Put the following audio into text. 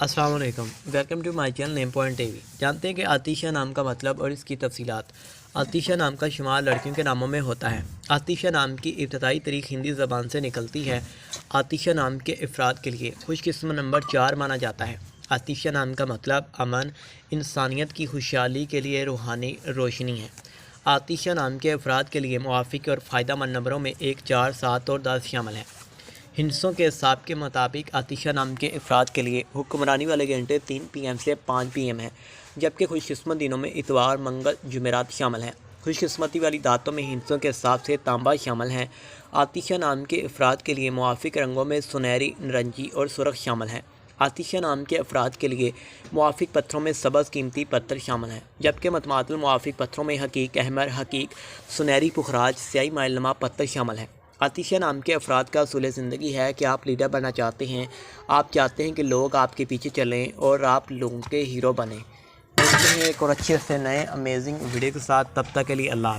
अस्सलाम वालेकुम, welcome to my channel name point TV. जानते हैं कि आतिशा नाम का मतलब और इसकी तफसीलात। आतिशा नाम का शुमार लड़कियों के नामों में होता है। आतिशा नाम की इब्तदाई तारीख हिंदी ज़बान से निकलती है। आतिशा नाम के अफराद के लिए खुशकिस्मत नंबर 4 माना जाता है। आतिशा नाम का मतलब अमन, इंसानियत की खुशहाली के लिए रूहानी रोशनी है। आतिशा नाम के अफराद के लिए मुआफ़िक और फ़ायदेमंद नंबरों में 1, 4, 7 और 10 शामिल हैं। हिंसों के हिसाब के मुताबिक आतिशा नाम के अफराद के लिए हुक्मरानी वाले घंटे 3 PM से 5 PM हैं, जबकि खुशकिस्मत दिनों में इतवार, मंगल, जुमेरात शामिल हैं। खुशकिस्मती वाली दातों में हिंसों के हिसाब से तांबा शामिल हैं। आतिशा नाम के अफराद के लिए मुआफ़िक रंगों में सुनहरी, नारंगी और सुर्ख शामिल हैं। आतिशा नाम के अफराद के लिए मुआफ़िक पत्थरों में सबज़ कीमती पत्थर शामिल हैं, जबकि मतमातल मुआफ़िक पत्थरों में हकीक, अहमर, हकीक, सुनहरी पुखराज, स्याही माइलनुमा पत्थर शामिल हैं। आतिशा नाम के अफराद का असूल ज़िंदगी है कि आप लीडर बनना चाहते हैं। आप चाहते हैं कि लोग आपके पीछे चलें और आप लोगों के हीरो बनें। मिलते हैं एक और अच्छे से नए अमेजिंग वीडियो के साथ। तब तक के लिए अल्लाह।